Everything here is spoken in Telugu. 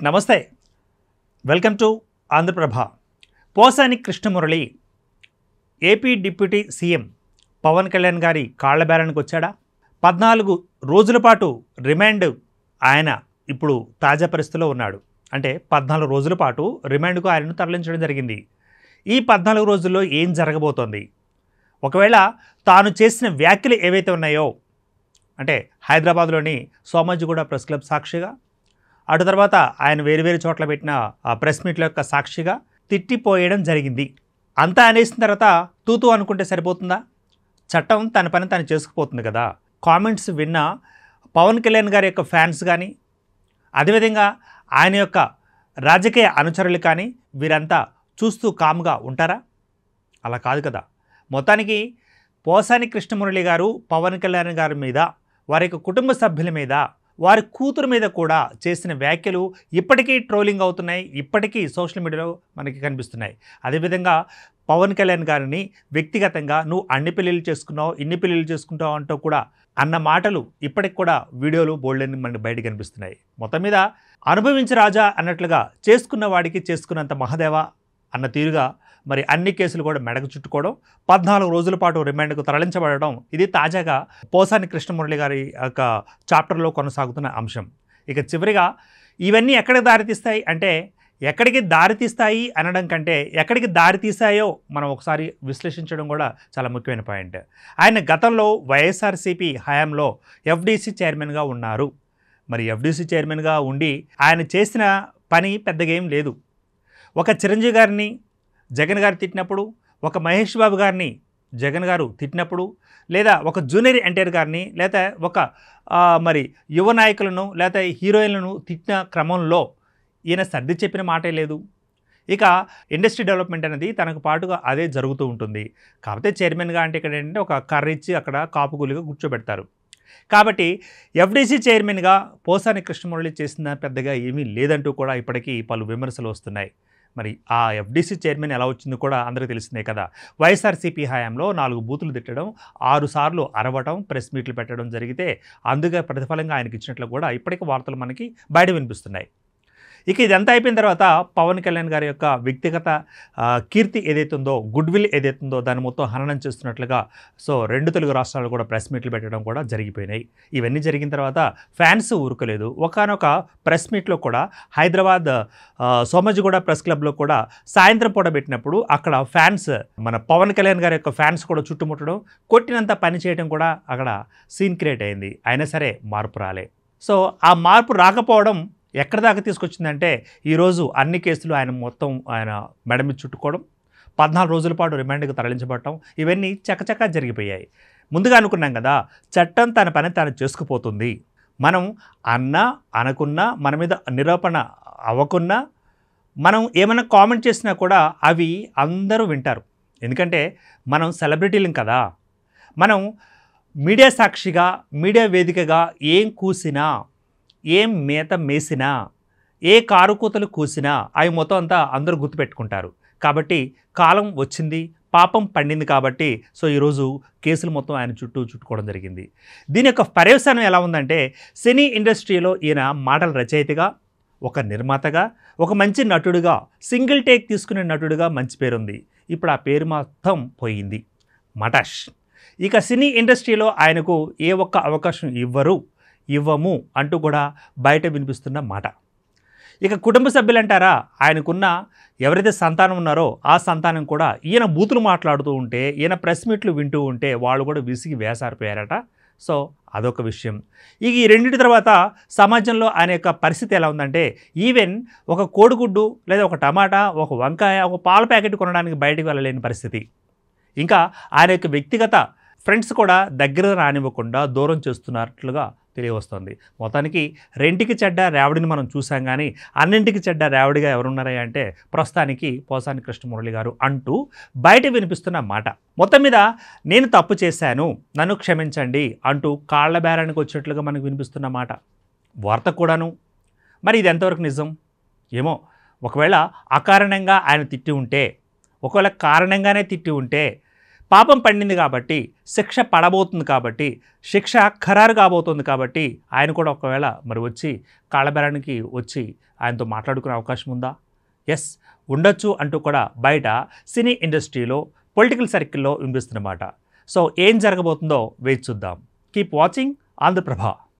నమస్తే, welcome to Andhra Prabha. Posani Krishna Murali AP deputy CM Pawan Kalyan గారి కాళ్ల బేరానికి వచ్చాడా? 14 రోజుల పాటు రిమాండ్ ఆయన ఇప్పుడు తాజా పరిస్థితిలో ఉన్నాడు. అంటే 14 రోజుల పాటు రిమాండ్కు ఆయనను తరలించడం జరిగింది. ఈ 14 రోజుల్లో ఏం జరగబోతోంది? ఒకవేళ తాను చేసిన వ్యాఖ్యలు ఏవైతే ఉన్నాయో, అంటే హైదరాబాద్లోని సోమాజిగూడ ప్రెస్ క్లబ్ సాక్షిగా, అటు తర్వాత ఆయన వేరు చోట్ల పెట్టిన ప్రెస్ మీట్ల యొక్క సాక్షిగా తిట్టిపోయడం జరిగింది. అంతా అనేసిన తర్వాత తూతూ అనుకుంటే సరిపోతుందా? చట్టం తన పని తను చేసుకుపోతుంది కదా. కామెంట్స్ విన్న పవన్ కళ్యాణ్ గారి యొక్క ఫ్యాన్స్ కానీ, అదేవిధంగా ఆయన యొక్క రాజకీయ అనుచరులు కానీ వీరంతా చూస్తూ కామ్గా ఉంటారా? అలా కాదు కదా. మొత్తానికి పోసాని కృష్ణమురళి గారు పవన్ కళ్యాణ్ గారి మీద, వారి యొక్క కుటుంబ సభ్యుల మీద, వారి కూతురు మీద కూడా చేసిన వ్యాఖ్యలు ఇప్పటికీ ట్రోలింగ్ అవుతున్నాయి, ఇప్పటికీ సోషల్ మీడియాలో మనకి కనిపిస్తున్నాయి. అదేవిధంగా పవన్ కళ్యాణ్ గారిని వ్యక్తిగతంగా నువ్వు అన్ని పెళ్ళిళ్ళు చేసుకున్నావు, ఇన్ని పెళ్ళిళ్ళు చేసుకుంటావు అంటూ కూడా అన్న మాటలు ఇప్పటికి కూడా వీడియోలు బోల్డెన్ని మనకి బయట కనిపిస్తున్నాయి. మొత్తం మీద అనుభవించి రాజా అన్నట్లుగా చేసుకున్న వాడికి చేసుకున్నంత మహదేవా అన్న తీరుగా మరి అన్ని కేసులు కూడా మెడకు చుట్టుకోవడం, 14 రోజుల పాటు రిమాండ్కు తరలించబడడం, ఇది తాజాగా పోసాని కృష్ణమురళి గారి యొక్క చాప్టర్లో కొనసాగుతున్న అంశం. ఇక చివరిగా ఇవన్నీ ఎక్కడికి దారితీస్తాయి అంటే, ఎక్కడికి దారితీస్తాయి అనడం కంటే ఎక్కడికి దారితీసాయో మనం ఒకసారి విశ్లేషించడం కూడా చాలా ముఖ్యమైన పాయింట్. ఆయన గతంలో వైఎస్ఆర్సీపీ హయాంలో ఎఫ్డీసీ చైర్మన్గా ఉన్నారు. మరి ఎఫ్డీసీ చైర్మన్గా ఉండి ఆయన చేసిన పని పెద్దగా ఏం లేదు. ఒక చిరంజీవి గారిని జగన్ గారు తిట్టినప్పుడు, ఒక మహేష్ బాబు గారిని జగన్ గారు తిట్టినప్పుడు, లేదా ఒక జూనియర్ ఎన్టీఆర్ గారిని, లేదా ఒక మరి యువ నాయకులను లేదా హీరోయిన్లను తిట్టిన క్రమంలో ఈయన సర్ది చెప్పిన మాటే లేదు. ఇక ఇండస్ట్రీ డెవలప్మెంట్ అనేది తనకు పాటుగా అదే జరుగుతూ ఉంటుంది. కాకపోతే చైర్మన్గా అంటే ఇక్కడ ఏంటంటే ఒక కర్ర ఇచ్చి అక్కడ కాపుకూలిగా కూర్చోబెడతారు. కాబట్టి ఎఫ్డీసీ చైర్మన్గా పోసాని కృష్ణమురళి చేసిన పెద్దగా ఏమీ లేదంటూ కూడా ఇప్పటికీ పలు విమర్శలు వస్తున్నాయి. మరి ఆ ఎఫ్డీసీ చైర్మన్ ఎలా వచ్చిందో కూడా అందరికీ తెలిసిందే కదా. వైఎస్ఆర్సీపీ హయాంలో 4 బూతులు తిట్టడం, 6 సార్లు అరవటం, ప్రెస్ మీట్లు పెట్టడం జరిగితే అందుకే ప్రతిఫలంగా ఆయనకి ఇచ్చినట్లు కూడా ఇప్పటికీ వార్తలు మనకి బయట వినిపిస్తున్నాయి. ఇక ఇదంతా అయిపోయిన తర్వాత పవన్ కళ్యాణ్ గారి యొక్క వ్యక్తిగత కీర్తి ఏదైతుందో, గుడ్ విల్ ఏదైతుందో దాన్ని మొత్తం హననం చేస్తున్నట్లుగా 2 తెలుగు రాష్ట్రాలు కూడా ప్రెస్ మీట్లు పెట్టడం కూడా జరిగిపోయినాయి. ఇవన్నీ జరిగిన తర్వాత ఫ్యాన్స్ ఊరుకోలేదు. ఒకానొక ప్రెస్ మీట్లో కూడా హైదరాబాద్ సోమాజిగూడ ప్రెస్ క్లబ్లో కూడా సాయంత్రం పూట పెట్టినప్పుడు అక్కడ ఫ్యాన్స్, మన పవన్ కళ్యాణ్ గారి యొక్క ఫ్యాన్స్ కూడా చుట్టుముట్టడం, కొట్టినంత పని చేయడం కూడా అక్కడ సీన్ క్రియేట్ అయింది. అయినా సరే మార్పు రాలే. ఆ మార్పు రాకపోవడం ఎక్కడి దాకా తీసుకొచ్చిందంటే, ఈరోజు అన్ని కేసులు ఆయన మెడ మీద చుట్టుకోవడం, 14 రోజుల పాటు రిమాండ్కి తరలించబడటం, ఇవన్నీ చకచకా జరిగిపోయాయి. ముందుగా అనుకున్నాం కదా, చట్టం తన పని తాను చేసుకుపోతుంది. మనం అన్నా అనకున్నా, మన మీద నిరూపణ అవ్వకున్నా, మనం ఏమైనా కామెంట్ చేసినా కూడా అవి అందరూ వింటారు. ఎందుకంటే మనం సెలబ్రిటీలం కదా. మనం మీడియా సాక్షిగా, మీడియా వేదికగా ఏం కూసినా, ఏం మేత మేసినా, ఏ కారుకూతలు కూసినా అవి మొత్తం అంతా అందరూ గుర్తుపెట్టుకుంటారు. కాబట్టి కాలం వచ్చింది, పాపం పండింది కాబట్టి ఈరోజు కేసులు మొత్తం ఆయన చుట్టుకోవడం జరిగింది. దీని యొక్క పర్యవసానం ఎలా ఉందంటే, సినీ ఇండస్ట్రీలో ఈయన మాటల రచయితగా, ఒక నిర్మాతగా, ఒక మంచి నటుడుగా, సింగిల్ టేక్ తీసుకునే నటుడుగా మంచి పేరుంది. ఇప్పుడు ఆ పేరు మొత్తం పోయింది, మటాష్. ఇక సినీ ఇండస్ట్రీలో ఆయనకు ఏ ఒక్క అవకాశం ఇవ్వము అంటూ కూడా బయట వినిపిస్తున్న మాట. ఇక కుటుంబ సభ్యులు అంటారా, ఆయనకున్న ఎవరైతే సంతానం ఉన్నారో ఆ సంతానం కూడా ఈయన బూతులు మాట్లాడుతూ ఉంటే, ఈయన ప్రెస్ మీట్లు వింటూ ఉంటే వాళ్ళు కూడా విసిగి వేసారిపోయారట. అదొక విషయం. ఇక ఈ రెండింటి తర్వాత సమాజంలో ఆయన యొక్క పరిస్థితి ఎలా ఉందంటే, ఈవెన్ ఒక కోడిగుడ్డు లేదా ఒక టమాటా, ఒక వంకాయ, ఒక పాల ప్యాకెట్ కొనడానికి బయటకు వెళ్ళలేని పరిస్థితి. ఇంకా ఆయన యొక్క వ్యక్తిగత ఫ్రెండ్స్ కూడా దగ్గర రానివ్వకుండా దూరం చేస్తున్నట్లుగా తెలియవస్తుంది. మొత్తానికి రెంటికి చెడ్డ రేవడిని మనం చూసాం, కానీ అన్నింటికి చెడ్డ రేవడిగా ఎవరున్నారా అంటే ప్రస్తుతానికి పోసాని కృష్ణమురళి గారు అంటూ బయట వినిపిస్తున్న మాట. మొత్తం మీద నేను తప్పు చేశాను, నన్ను క్షమించండి అంటూ కాళ్ల బేరానికి వచ్చేట్లుగా మనకు వినిపిస్తున్న మాట, వార్త కూడాను. మరి ఇది ఎంతవరకు నిజం ఏమో. ఒకవేళ అకారణంగా ఆయన తిట్టి ఉంటే, ఒకవేళ కారణంగానే తిట్టి ఉంటే పాపం పండింది కాబట్టి, శిక్ష పడబోతుంది కాబట్టి, శిక్ష ఖరారు కాబోతుంది కాబట్టి ఆయన కూడా ఒకవేళ మరి వచ్చి కాళ్ళబేరానికి వచ్చి ఆయనతో మాట్లాడుకునే అవకాశం ఉందా? ఎస్, ఉండొచ్చు అంటూ కూడా బయట సినీ ఇండస్ట్రీలో, పొలిటికల్ సర్కిల్లో వినిపిస్తున్నమాట. సో ఏం జరగబోతుందో వేచి చూద్దాం. Keep watching Andhraprabha.